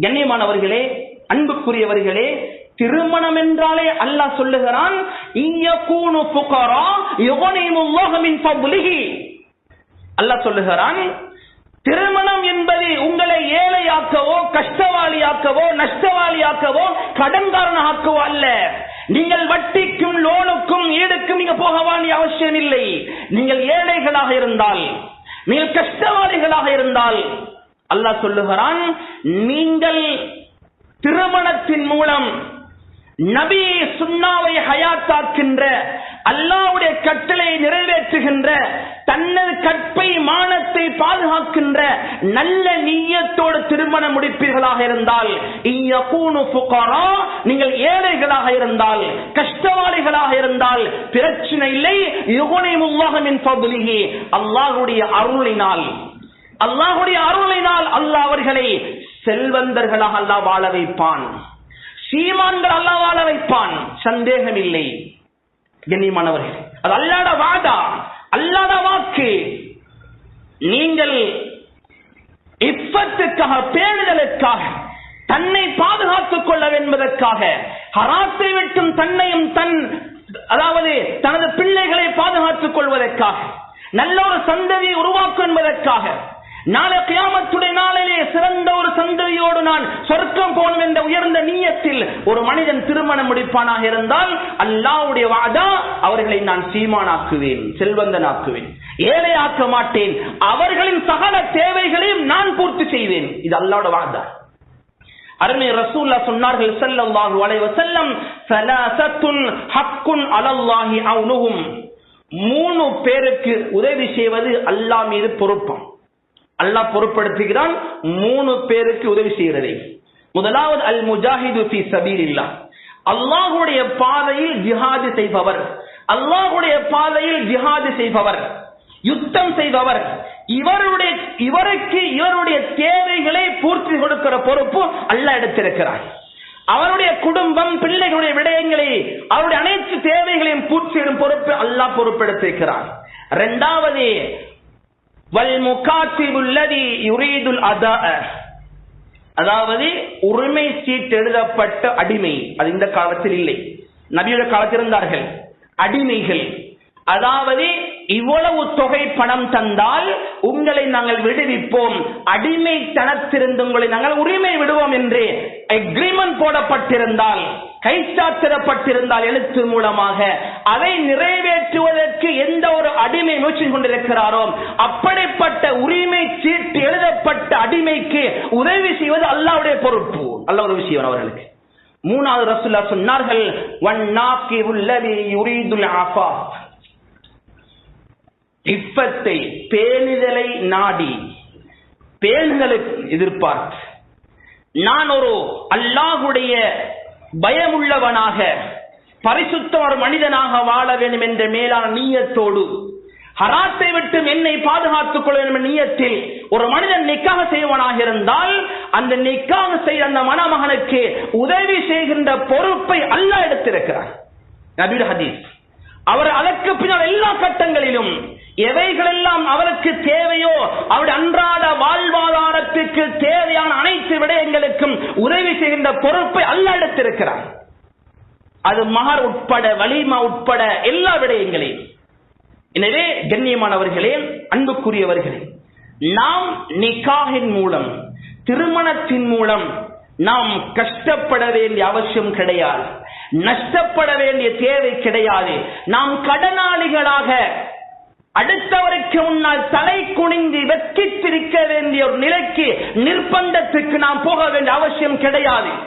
கண்ணியமானவர்களே, அன்புக்குரியவர்களே, திருமணம் என்றாலே அல்லாஹ் சொல்லுகிறான், இயகூனு ஃபுகரா யுகனிமுல்லாஹு மின் ஃபத்லிஹி. அல்லாஹ் சொல்லுகிறான், திருமணம் என்பது உங்களை ஏழையாக்கவோ கஷ்டவாளியாக்கவோ நஷ்டவாளியாக்கவோ கடன்காரனாக்கவோ அல்ல. நீங்கள் வட்டிக்கும் லோனுக்கும் ஈடுக்கும் நீங்க போக வேண்டிய அவசியம் இல்லை. நீங்கள் ஏழைகளாக இருந்தால், நீங்கள் கஷ்டவாளிகளாக இருந்தால் அல்லாஹ் சொல்லுகிறான், நீங்கள் திருமணத்தின் மூலம் நபி சுன்னாவை ஹயாத்தாக்கின்ற, அல்லாஹ்வுடைய கட்டளை நிறைவேற்றுகின்ற, தன்னது கற்பை மானத்தை பாதுகாக்கின்ற நல்ல நிய்யத்தோடு திருமணம் முடிப்பீர்களாக இருந்தால், இயகூனு ஃபுகரா, நீங்கள் ஏழைகளாக இருந்தால் கஷ்டவாளிகளாக இருந்தால் பிரச்சனை இல்லை. யுகனிமுல்லாஹு மின் ஃபத்லிஹி, அல்லாஹ்வுடைய அருளினால், அல்லாஹ்வுடைய அருளினால் அல்லாஹ் அவர்களை செல்வந்தர்களாக அல்லாஹ் வாழ வைப்பான், சீமான்கள் அல்லாஹ் வாழ வைப்பான், சந்தேகம் இல்லை. கண்ணியமானவர்களே, அது அல்லாஹ்வுடைய வாதா, அல்லாஹ்வுடைய வாக்கு. நீங்கள் இஃபத்துக்காக, பேணுதலுக்காக, தன்னை பாதுகாத்துக் கொள்ள என்பதற்காக, ஹராத்தை விட்டும் தன்னையும் தனது பிள்ளைகளை பாதுகாத்துக் கொள்வதற்காக, நல்ல ஒரு சந்ததியை உருவாக்கும் என்பதற்காக, நாளை கியாமத்துடைய நாளிலே சிறந்த ஒரு சந்ததியோடு நான் சொர்க்கம் போனும் என்ற உயர்ந்த நியத்தில் ஒரு மனிதன் திருமணம் முடிப்பானாக இருந்தால் அல்லாஹ்வுடைய வாதா, அவர்களை நான் சீமானாக்குவேன், செல்வந்தனாக்குவேன், ஏழையாக்க மாட்டேன், அவர்களின் சகல தேவைகளையும் நான் பூர்த்தி செய்வேன். இது அல்லாஹ்வுடைய வாதா. அருமை ரசூலுல்லாஹ் சொன்னார்கள் ஸல்லல்லாஹு அலைஹி வஸல்லம், ஸலாஸத்துன் ஹக்குன் அலல்லாஹி அவுனுஹும், 3 பேருக்கு உதவி செய்வது அல்லாஹ் மீது பொறுப்பாம். அல்லாஹ் பொறுப்படுத்துகிறான் 3 பேருக்கு உதவி செய்கிறதை. முதலாவது அல் முஜாஹிது ஃபீ சபீலில்லாஹ், அல்லாஹ்வுடைய பாதையில் ஜிஹாது செய்பவர், அல்லாஹ்வுடைய பாதையில் ஜிஹாது செய்பவர், யுத்தம் செய்பவர். இவருடைய தேவைகளை பூர்த்தி கொடுக்கிற பொறுப்பு அல்லாஹ் எடுத்திருக்கிறார். அவருடைய குடும்பம், பிள்ளைகளுடைய விடயங்களை, அவருடைய அனைத்து தேவைகளையும் பூர்த்தி செய்யும் பொறுப்பு அல்லாஹ் பொறுப்பெடுத்திருக்கிறார். இரண்டாவது வல் முகாத்திபுல் லதி யுரீதுல் அதா, அதாவது உரிமை சீட்டு எழுதப்பட்ட அடிமை. அது இந்த காலத்தில் இல்லை, நபியுடைய காலத்தில் இருந்தார்கள் அடிமைகள். அதாவது இவ்வளவு தொகை பணம் தந்தால் உங்களை நாங்கள் விடுவிப்போம், அடிமைத்தனத்திலிருந்து உங்களை நாங்கள் உரிமை விடுவோம் என்று அக்ரிமெண்ட் போடப்பட்டிருந்தால், கைச்சாத்திடப்பட்டிருந்தால் எழுத்து மூலமாக, அதை நிறைவேற்றுவதற்கு எந்த ஒரு அடிமை முயற்சி கொண்டிருக்கிறாரோ அப்படிப்பட்ட உரிமை சீட்டு எழுதப்பட்ட அடிமைக்கு உதவி செய்வது அல்லாஹ்வுடைய பொறுப்பு. அல்லாஹ் உதவி செய்வார் அவர்களுக்கு. மூணாவது ரசூலுல்லாஹ் சொன்னார்கள், வன்னாகிபுல் லதி யுரீதுல் ஆஃபாஃப், இஃபத்தை, பேணுதலை நாடி, பேணுதலுக்கு எதிர்பார்த்து, நான் ஒரு அல்லாஹ்வுடைய பயமுள்ளவனாக, பரிசுத்த ஒரு மனிதனாக வாழ வேண்டும் என்ற மேலான நியத்தோடு, ஹராத்தை விட்டு என்னை பாதுகாத்துக் கொள்ள வேண்டும் என்ற நியத்தில் ஒரு மனிதன் நிக்காஹ் செய்வனாக இருந்தால், அந்த நிக்காஹ் செய்த அந்த மணமகனுக்கு உதவி செய்கின்ற பொறுப்பை அல்லாஹ் எடுத்திருக்கிறார். நபியுடைய ஹதீஸ். அவர் அதற்கு பின்னால் எல்லா கட்டங்களிலும் எவைகளெல்லாம் அவருக்கு தேவையோ, அவருடைய அன்றாட வாழ்வாதாரத்திற்கு தேவையான அனைத்து விடயங்களுக்கும் உதவி செய்கின்ற பொறுப்பை அல்லாஹ் எடுத்திருக்கிறார். அது மஹர் உட்பட, வலிமா உட்பட எல்லா விடயங்களையும். எனவே கண்ணியமானவர்களே, அன்புக்குரியவர்களே, நாம் நிக்காஹின் மூலம், திருமணத்தின் மூலம் நாம் கஷ்டப்பட வேண்டிய அவசியம் கிடையாது, நஷ்டப்பட வேண்டிய தேவை கிடையாது. நாம் கடனாளிகளாக அடுத்தவருக்கு முன்னால் தலை குனிந்து வெட்கித்திருக்க வேண்டிய ஒரு நிலைக்கு, நிர்பந்தத்துக்கு நாம் போக வேண்டிய அவசியம் கிடையாது.